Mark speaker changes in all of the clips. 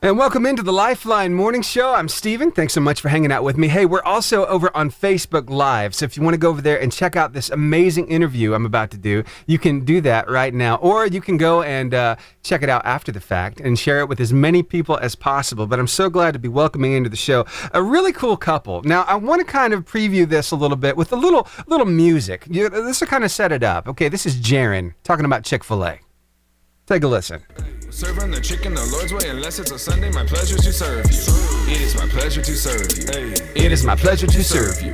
Speaker 1: And welcome into the Lifeline Morning Show. I'm Steven. Thanks so much for hanging out with me. Hey, we're also over on Facebook Live. So if you want to go over there and check out this amazing interview I'm about to do, you can do that right now. Or you can go and check it out after the fact and share it with as many people as possible. But I'm so glad to be welcoming into the show a really cool couple. Now, I want to kind of preview this a little bit with a little music. This will kind of set it up. Okay, this is Jaron talking about Chick-fil-A. Take a listen.
Speaker 2: Serving the chicken the Lord's way, unless it's a Sunday, my pleasure to serve you. It is my pleasure to serve you.
Speaker 1: It is my pleasure to serve you.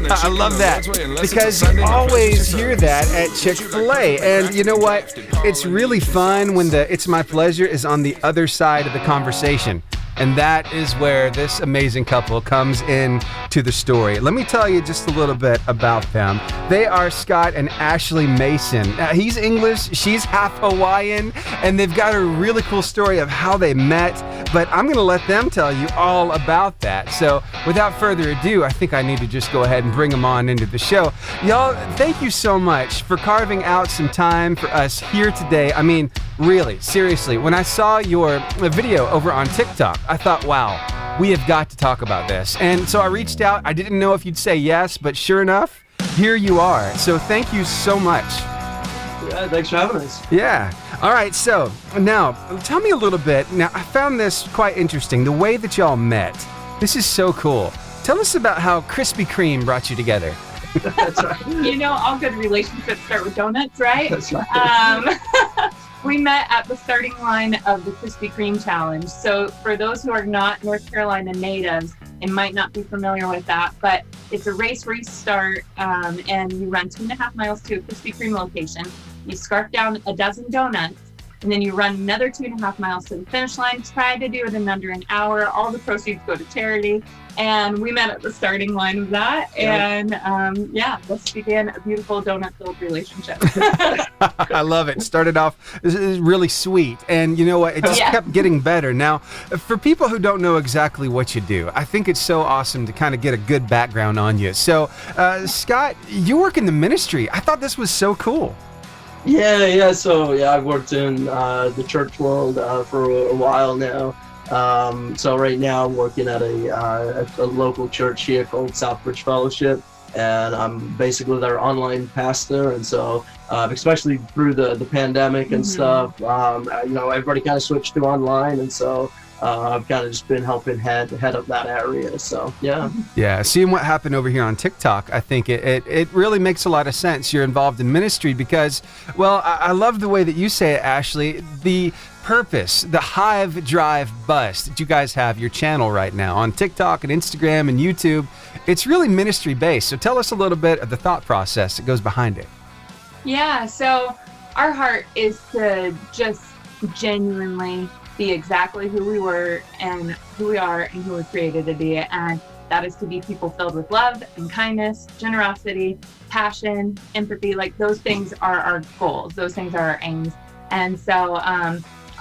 Speaker 1: I love that because you always hear that at Chick-fil-A. And you know what? It's really fun when the "it's my pleasure" is on the other side of the conversation. And that is where this amazing couple comes in to the story. Let me tell you just a little bit about them. They are Scott and Ashley Mason. He's English, she's half Hawaiian, and they've got a really cool story of how they met. But I'm going to let them tell you all about that. So without further ado, I think I need to just go ahead and bring them on into the show. Y'all, thank you so much for carving out some time for us here today. I mean, really, seriously, when I saw your video over on TikTok, I thought, wow, we have got to talk about this. And so I reached out. I didn't know if you'd say yes, but sure enough, here you are. So thank you so much.
Speaker 3: Yeah, thanks for having us.
Speaker 1: Yeah. All right. So now tell me a little bit. Now, I found this quite interesting, the way that y'all met. This is so cool. Tell us about how Krispy Kreme brought you together.
Speaker 3: That's right.
Speaker 4: You know, all good relationships start with donuts, right?
Speaker 3: That's right.
Speaker 4: We met at the starting line of the Krispy Kreme Challenge. So for those who are not North Carolina natives and might not be familiar with that, but it's a race where you start and you run 2.5 miles to a Krispy Kreme location. You scarf down a dozen donuts, and then you run another 2.5 miles to the finish line. Try to do it in under an hour. All the proceeds go to charity. And we met at the starting line of that. And this began a beautiful donut-filled relationship.
Speaker 1: I love it. Started off really sweet. And you know what? It just kept getting better. Now, for people who don't know exactly what you do, I think it's so awesome to kind of get a good background on you. So, Scott, you work in the ministry. I thought this was so cool.
Speaker 3: Yeah. So, I've worked in the church world for a while now. So right now I'm working at a local church here called Southbridge Fellowship, and I'm basically their online pastor. And so, especially through the pandemic and stuff, everybody kind of switched to online, and so I've kind of just been helping head up that area. So yeah.
Speaker 1: Seeing what happened over here on TikTok, I think it really makes a lot of sense. You're involved in ministry because, well, I love the way that you say it, Ashley. The purpose, the Hive Drive Bus that you guys have your channel right now on TikTok and Instagram and YouTube, it's really ministry based. So tell us a little bit of the thought process that goes behind it.
Speaker 4: Yeah, so our heart is to just genuinely be exactly who we were and who we are and who we're created to be. And that is to be people filled with love and kindness, generosity, passion, empathy. Like those things are our goals. Those things are our aims. And so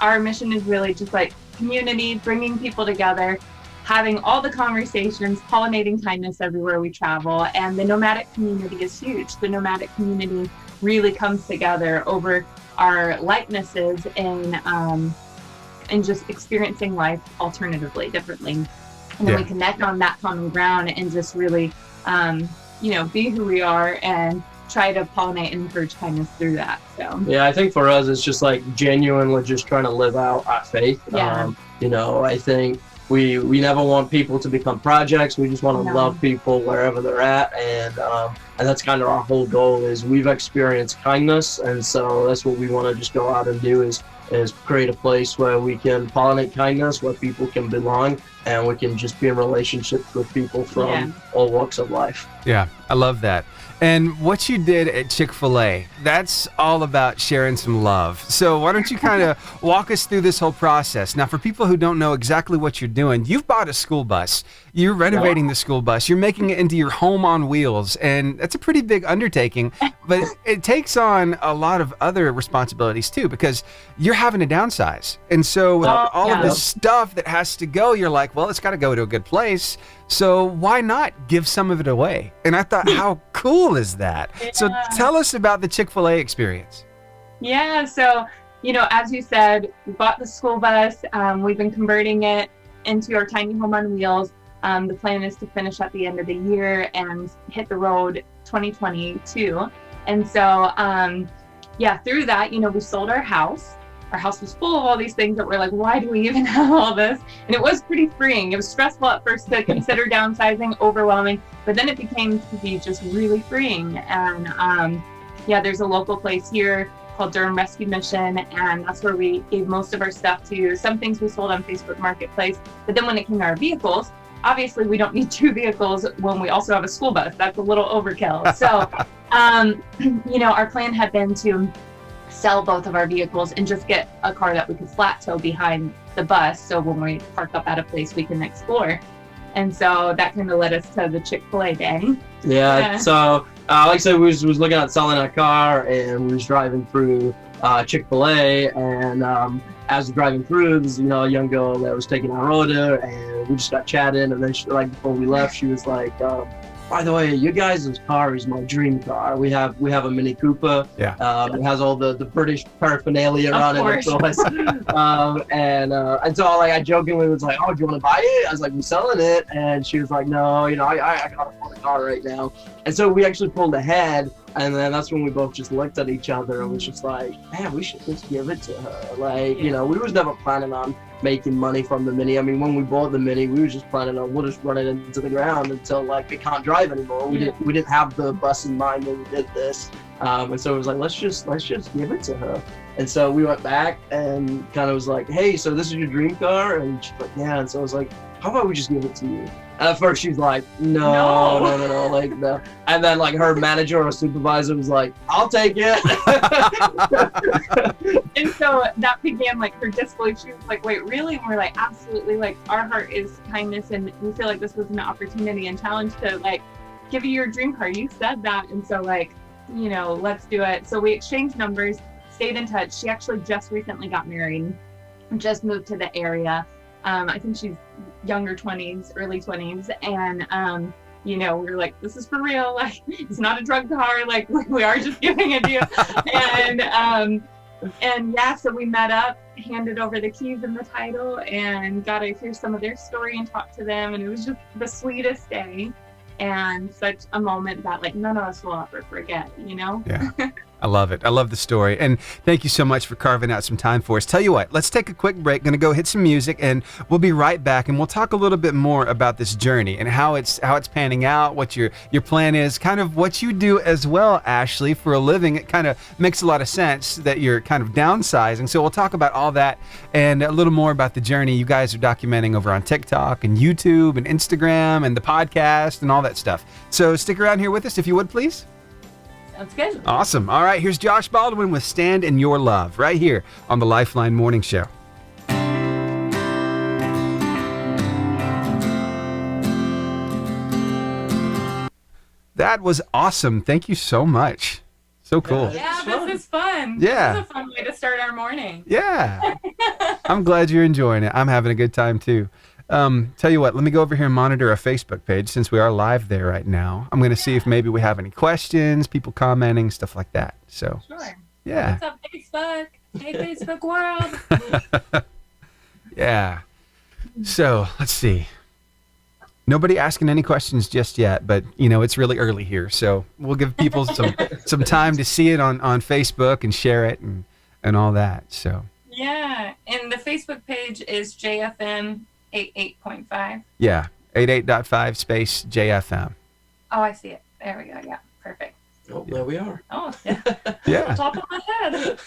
Speaker 4: our mission is really just like community, bringing people together, having all the conversations, pollinating kindness everywhere we travel. And the nomadic community is huge. The nomadic community really comes together over our likenesses and just experiencing life alternatively, differently. And then we connect on that common ground and just really, be who we are and try to pollinate and encourage kindness through that. So
Speaker 3: yeah, I think for us it's just like genuinely just trying to live out our faith. I think we never want people to become projects. We just want to love people wherever they're at, and that's kind of our whole goal. Is we've experienced kindness, and so that's what we want to just go out and do is create a place where we can pollinate kindness, where people can belong, and we can just be in relationships with people from all walks of life.
Speaker 1: Yeah, I love that. And what you did at Chick-fil-A, that's all about sharing some love. So why don't you kind of walk us through this whole process? Now, for people who don't know exactly what you're doing, you've bought a school bus. You're renovating the school bus. You're making it into your home on wheels. And that's a pretty big undertaking. But it takes on a lot of other responsibilities, too, because you're having to downsize. And so with all of this stuff that has to go, you're like, well, it's got to go to a good place. So why not give some of it away? And I thought, how cool is that? So tell us about the Chick-fil-A experience.
Speaker 4: Yeah, so you know, as you said, we bought the school bus. We've been converting it into our tiny home on wheels. The plan is to finish at the end of the year and hit the road 2022. And so, yeah, through that, you know, we sold our house. Our house was full of all these things that we're like, why do we even have all this? And it was pretty freeing. It was stressful at first to consider downsizing, overwhelming, but then it became to be just really freeing. And yeah, there's a local place here called Durham Rescue Mission, and that's where we gave most of our stuff to. Some things we sold on Facebook Marketplace, but then when it came to our vehicles, obviously we don't need 2 vehicles when we also have a school bus. That's a little overkill. So, you know, our plan had been to sell both of our vehicles and just get a car that we could flat tow behind the bus, so when we park up at a place we can explore. And so that kind of led us to the Chick-fil-A day.
Speaker 3: Yeah. So like I said, we was looking at selling a car, and we was driving through Chick-fil-A, and as we're driving through, there's, you know, a young girl that was taking our order, and we just got chatting, and then she, like, before we left, she was like, by the way, you guys' car is my dream car. We have a Mini Cooper.
Speaker 1: Yeah.
Speaker 3: It has all the British paraphernalia on it, of course. And so, like, I jokingly was like, "Oh, do you want to buy it?" I was like, "We're selling it," and she was like, "No, you know, I can't afford a car right now." And so we actually pulled ahead, and then that's when we both just looked at each other and was just like, "Man, we should just give it to her." Like, you know, we was never planning on making money from the Mini. I mean, when we bought the Mini, we were just planning on, we'll just run it into the ground until, like, it can't drive anymore. We didn't have the bus in mind when we did this, and so it was like, let's just give it to her. And so we went back and kind of was like, "Hey, so this is your dream car?" And she's like, "Yeah." And so I was like, "How about we just give it to you?" And at first she's like, no, like, no. And then, like, her manager or supervisor was like, "I'll take it."
Speaker 4: And so that began, like, her disbelief. She was like, "Wait, really?" And we're like, "Absolutely." Like, our heart is kindness, and we feel like this was an opportunity and challenge to, like, give you your dream car. You said that. And so, like, you know, let's do it. So we exchanged numbers, stayed in touch. She actually just recently got married, just moved to the area. I think she's younger 20s, early 20s. And, you know, we were like, this is for real. Like, it's not a drug car. Like, we are just giving it to you. And yeah, so we met up, handed over the keys and the title, and got to hear some of their story and talk to them. And it was just the sweetest day, and such a moment that, like, none of us will ever forget, you know?
Speaker 1: Yeah. I love it. I love the story. And thank you so much for carving out some time for us. Tell you what, let's take a quick break. Going to go hit some music, and we'll be right back, and we'll talk a little bit more about this journey and how it's panning out, what your plan is, kind of what you do as well, Ashley, for a living. It kind of makes a lot of sense that you're kind of downsizing. So we'll talk about all that and a little more about the journey you guys are documenting over on TikTok and YouTube and Instagram and the podcast and all that stuff. So stick around here with us if you would, please.
Speaker 4: That's good.
Speaker 1: Awesome. All right, here's Josh Baldwin with Stand in Your Love right here on the Lifeline Morning Show. That was awesome. Thank you so much. So cool.
Speaker 4: Yeah, this is fun.
Speaker 1: Yeah.
Speaker 4: This is a fun way to start our morning.
Speaker 1: Yeah. I'm glad you're enjoying it. I'm having a good time too. Tell you what, let me go over here and monitor our Facebook page since we are live there right now. I'm going to see if maybe we have any questions, people commenting, stuff like that. So,
Speaker 4: Sure.
Speaker 1: Yeah.
Speaker 4: What's up, Facebook? Hey, Facebook world.
Speaker 1: Yeah. So, let's see. Nobody asking any questions just yet, but, you know, it's really early here. So we'll give people some time to see it on Facebook and share it and all that. So.
Speaker 4: Yeah. And the Facebook page is JFM 88.5.
Speaker 1: Yeah, 88.5 space JFM.
Speaker 4: Oh, I see it. There we go. Yeah, perfect.
Speaker 3: Oh, there we are.
Speaker 4: Oh, yeah.
Speaker 1: Yeah.
Speaker 4: Top of my head.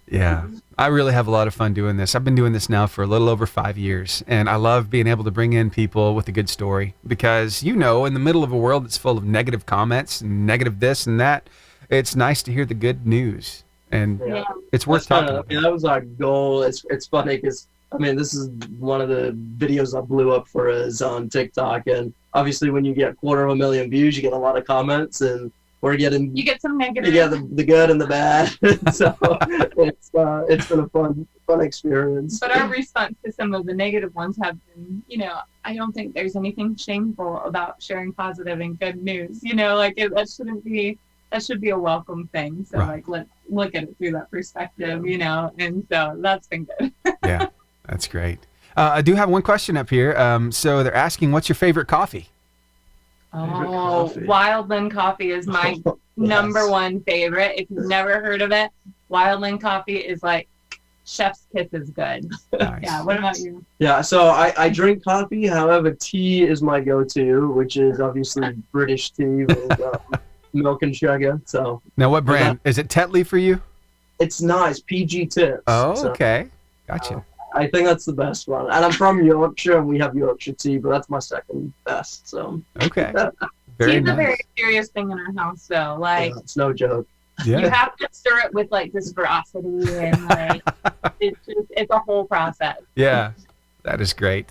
Speaker 1: Yeah, I really have a lot of fun doing this. I've been doing this now for a little over 5 years, and I love being able to bring in people with a good story because, you know, in the middle of a world that's full of negative comments and negative this and that, it's nice to hear the good news, and it's worth talking about.
Speaker 3: That was our goal. It's funny because, I mean, this is one of the videos I blew up for us on TikTok, and obviously when you get 250,000 views, you get a lot of comments, and you get some negative. You get the good and the bad. So it's been a fun experience.
Speaker 4: But our response to some of the negative ones have been, you know, I don't think there's anything shameful about sharing positive and good news. You know, like that shouldn't be that should be a welcome thing. So
Speaker 1: Right.
Speaker 4: like, let's look at it through that perspective, you know, and so that's been good.
Speaker 1: Yeah, that's great. I do have one question up here. So they're asking, what's your favorite coffee?
Speaker 4: Oh,
Speaker 3: coffee.
Speaker 4: Wildland Coffee is my
Speaker 3: Yes.
Speaker 4: number one favorite. If you've never heard of it, Wildland Coffee is like chef's kiss is good.
Speaker 1: Nice.
Speaker 4: Yeah. What about you?
Speaker 3: Yeah, so I drink coffee. However, tea is my go-to, which is obviously British tea with milk and sugar. So
Speaker 1: Now, what brand? Is it Tetley for you?
Speaker 3: it's nice, PG tips.
Speaker 1: Oh,
Speaker 3: So
Speaker 1: okay. Gotcha.
Speaker 3: I think that's the best one. And I'm from Yorkshire, and we have Yorkshire tea, but that's my second best. So
Speaker 1: Okay. Very
Speaker 4: Tea's a
Speaker 1: nice.
Speaker 4: very serious thing in our house, though. Like,
Speaker 3: it's no joke.
Speaker 4: you
Speaker 1: Yeah.
Speaker 4: have to stir it with like this veracity and like it's a whole process.
Speaker 1: Yeah. That is great.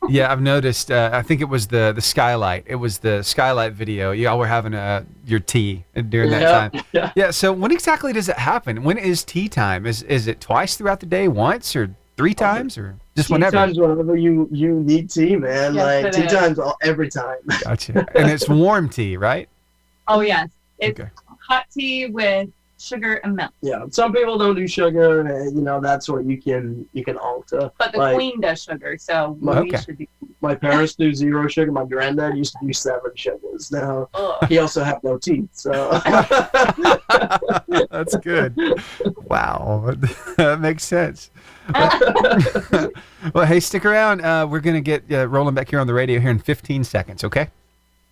Speaker 1: Yeah, I've noticed. I think it was the skylight. It was the skylight video. Y'all were having your tea during that time.
Speaker 3: Yeah.
Speaker 1: Yeah. So when exactly does it happen? When is tea time? Is it twice throughout the day, once or 3 times, or just
Speaker 3: Tea
Speaker 1: whenever?
Speaker 3: times whenever you need tea, man.
Speaker 4: Yes,
Speaker 3: like
Speaker 4: it
Speaker 3: tea
Speaker 4: is.
Speaker 3: times every time.
Speaker 1: Gotcha. And it's warm tea, right?
Speaker 4: Oh yes, it's
Speaker 1: Okay.
Speaker 4: hot tea with sugar and milk.
Speaker 3: Yeah. Some people don't do sugar, and that's what you can alter.
Speaker 4: But the
Speaker 3: Like,
Speaker 4: queen does sugar, so
Speaker 3: Okay.
Speaker 4: we should be.
Speaker 3: my parents do 0 sugar. My granddad used to do 7 sugars. Now
Speaker 4: Ugh.
Speaker 3: he also had no teeth, so
Speaker 1: That's good. Wow. That makes sense. Well, hey, stick around. We're going to get rolling back here on the radio here in 15 seconds, okay?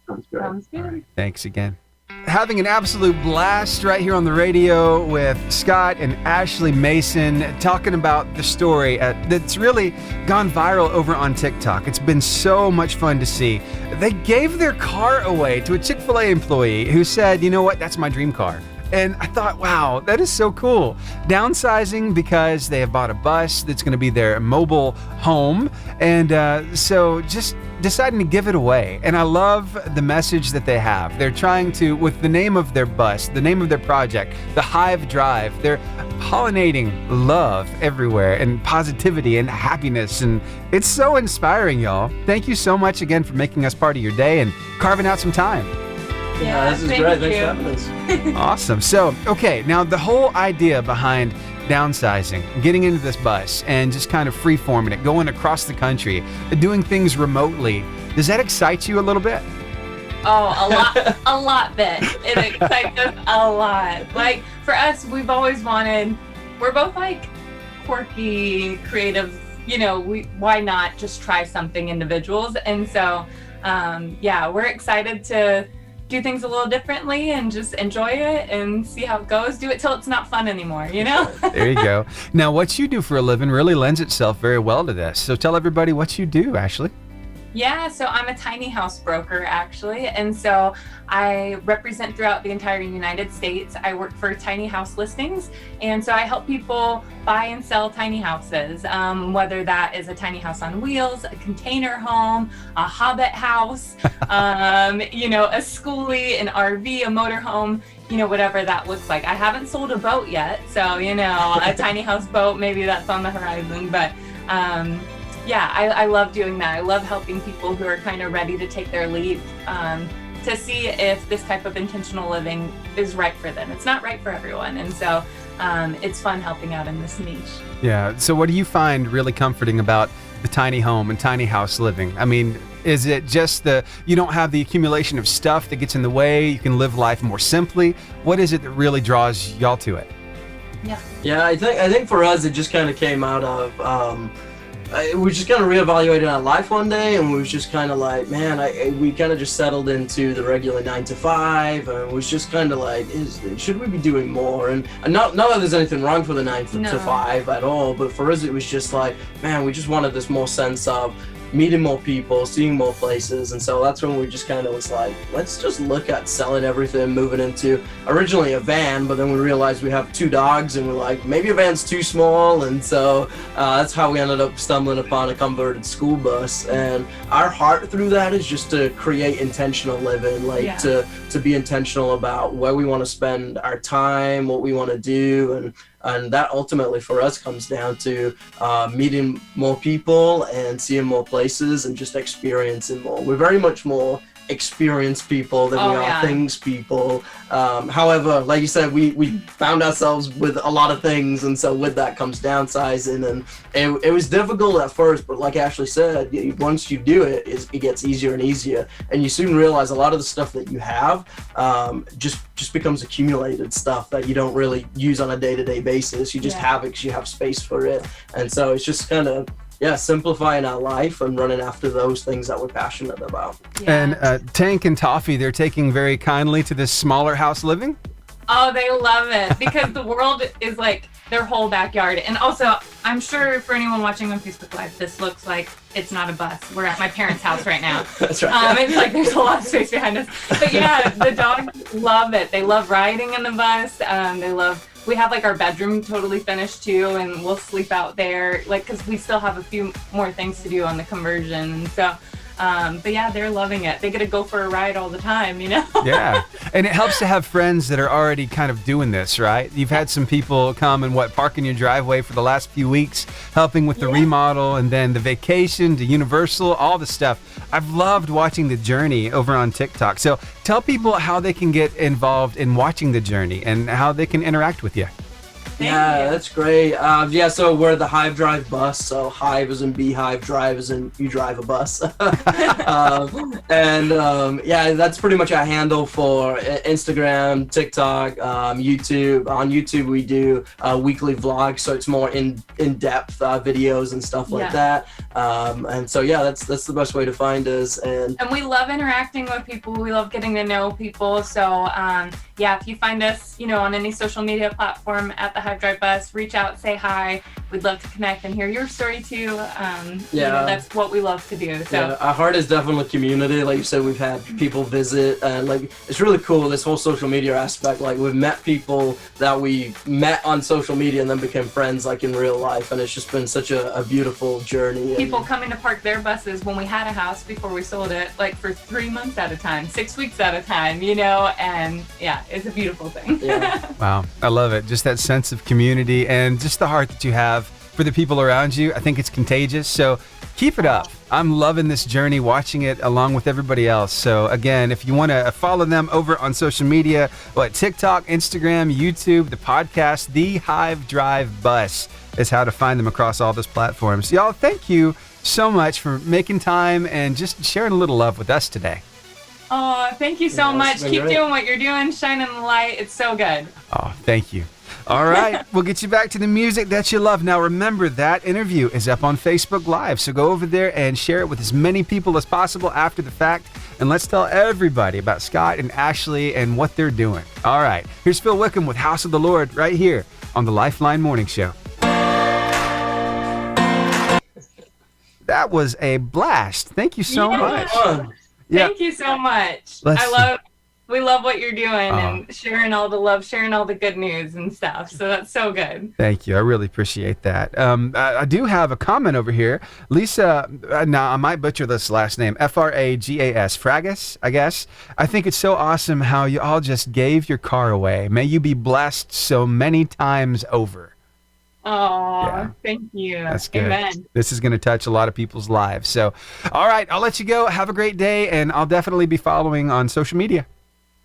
Speaker 3: Sounds great.
Speaker 4: Sounds good.
Speaker 1: All right. Thanks again. Having an absolute blast right here on the radio with Scott and Ashley Mason talking about the story that's really gone viral over on TikTok. It's been so much fun to see. They gave their car away to a Chick-fil-A employee who said, you know what, that's my dream car. And I thought, wow, that is so cool. Downsizing because they have bought a bus that's going to be their mobile home. And so just deciding to give it away. And I love the message that they have. They're trying to, with the name of their bus, the name of their project, the Hive Drive, they're pollinating love everywhere and positivity and happiness. And it's so inspiring, y'all. Thank you so much again for making us part of your day and carving out some time.
Speaker 3: Yeah, this is
Speaker 4: thank
Speaker 3: great. Thanks
Speaker 4: you.
Speaker 3: for having us.
Speaker 1: Awesome. So, okay, now the whole idea behind downsizing, getting into this bus and just kind of free-forming it, going across the country, doing things remotely, does that excite you a little bit?
Speaker 4: Oh, a lot bit. It excites us a lot. Like for us, we've always wanted. We're both like quirky, creative. Why not just try something individuals? And so, yeah, we're excited to do things a little differently and just enjoy it and see how it goes. Do it till it's not fun anymore,
Speaker 1: There you go. Now, what you do for a living really lends itself very well to this. So tell everybody what you do, Ashley.
Speaker 4: Yeah, so I'm a tiny house broker actually, and so I represent throughout the entire United States. I work for tiny house listings, and so I help people buy and sell tiny houses, whether that is a tiny house on wheels, a container home, a hobbit house, a schoolie, an RV, a motorhome, whatever that looks like. I haven't sold a boat yet, so a tiny house boat, maybe that's on the horizon, but yeah, I love doing that. I love helping people who are kind of ready to take their leap to see if this type of intentional living is right for them. It's not right for everyone. And so it's fun helping out in this niche.
Speaker 1: Yeah. So what do you find really comforting about the tiny home and tiny house living? I mean, is it just you don't have the accumulation of stuff that gets in the way? You can live life more simply? What is it that really draws y'all to it?
Speaker 3: Yeah, I think for us it just kind of came out of we just kind of reevaluated our life one day, and we was just kind of like, man, we kind of just settled into the regular 9 to 5, and was just kind of like, should we be doing more? And not that there's anything wrong for the 9 to 5 at all, but for us it was just like, man, we just wanted this more sense of meeting more people, seeing more places. And so that's when we just kind of was like, let's just look at selling everything, moving into originally a van, but then we realized we have 2 dogs and we're like, maybe a van's too small. And so that's how we ended up stumbling upon a converted school bus. And our heart through that is just to create intentional living, to be intentional about where we want to spend our time, what we want to do. And that ultimately for us comes down to meeting more people and seeing more places and just experiencing more. We're very much more experience people than we are
Speaker 4: yeah.
Speaker 3: things people. However, like you said, we found ourselves with a lot of things, and so with that comes downsizing, and it was difficult at first, but like Ashley said, once you do it, it gets easier and easier, and you soon realize a lot of the stuff that you have just becomes accumulated stuff that you don't really use on a day-to-day basis. You just have it because you have space for it, and so it's just kind of simplifying our life and running after those things that we're passionate about.
Speaker 1: And Tank and Toffee, they're taking very kindly to this smaller house living.
Speaker 4: Oh, they love it because the world is like their whole backyard. And also, I'm sure for anyone watching on Facebook Live, this looks like it's not a bus. We're at my parents' house right now.
Speaker 3: That's right.
Speaker 4: It's like there's a lot of space behind us. But yeah, the dogs love it. They love riding in the bus. We have like our bedroom totally finished too, and we'll sleep out there, like, because we still have a few more things to do on the conversion. And so, but yeah, they're loving it. They get to go for a ride all the time, you know?
Speaker 1: Yeah. And it helps to have friends that are already kind of doing this, right? You've had some people come and park in your driveway for the last few weeks, helping with the remodel, and then the vacation to Universal, all the stuff. I've loved watching the journey over on TikTok. So tell people how they can get involved in watching the journey and how they can interact with you.
Speaker 4: Thank you.
Speaker 3: That's great. So we're the Hive Drive Bus. So Hive is in beehive, drive is in you drive a bus. That's pretty much our handle for Instagram, TikTok, YouTube. On YouTube, we do weekly vlogs, so it's more in-depth videos and stuff like that. That's the best way to find us. And
Speaker 4: we love interacting with people. We love getting to know people. So if you find us, on any social media platform at the Hive Drive Bus, reach out, say hi. We'd love to connect and hear your story too. That's what we love to do. So
Speaker 3: our heart is definitely community. Like you said, we've had people visit, and it's really cool, this whole social media aspect. Like, we've met people that we met on social media and then became friends like in real life, and it's just been such a beautiful journey.
Speaker 4: People coming to park their buses when we had a house before we sold it, like for 3 months at a time, 6 weeks at a time, and it's a beautiful thing.
Speaker 1: Wow, I love it. Just that sense of community and just the heart that you have for the people around you. I think it's contagious. So keep it up. I'm loving this journey, watching it along with everybody else. So again, if you want to follow them over on social media, TikTok, Instagram, YouTube, the podcast, The Hive Drive Bus is how to find them across all those platforms. Y'all, thank you so much for making time and just sharing a little love with us today.
Speaker 4: Oh, thank you so much. Keep doing what you're doing, shining the light. It's so good.
Speaker 1: Oh, thank you. All right, we'll get you back to the music that you love. Now, remember, that interview is up on Facebook Live, so go over there and share it with as many people as possible after the fact, and let's tell everybody about Scott and Ashley and what they're doing. All right, here's Phil Wickham with House of the Lord right here on the Lifeline Morning Show. That was a blast. Thank you so much.
Speaker 4: Thank you so much. We love what you're doing and sharing all the love, sharing all the good news and stuff. So that's so good.
Speaker 1: Thank you. I really appreciate that. I do have a comment over here. Lisa, now I might butcher this last name, Fragas, Fragas, I guess. I think it's so awesome how you all just gave your car away. May you be blessed so many times over.
Speaker 4: Oh, thank you.
Speaker 1: That's good.
Speaker 4: Amen.
Speaker 1: This is going to touch a lot of people's lives. So, all right, I'll let you go. Have a great day, and I'll definitely be following on social media.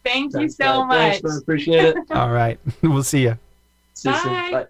Speaker 4: Thank you so much.
Speaker 3: Thanks, man. Appreciate it.
Speaker 1: All right. We'll see you.
Speaker 3: See you soon. Bye.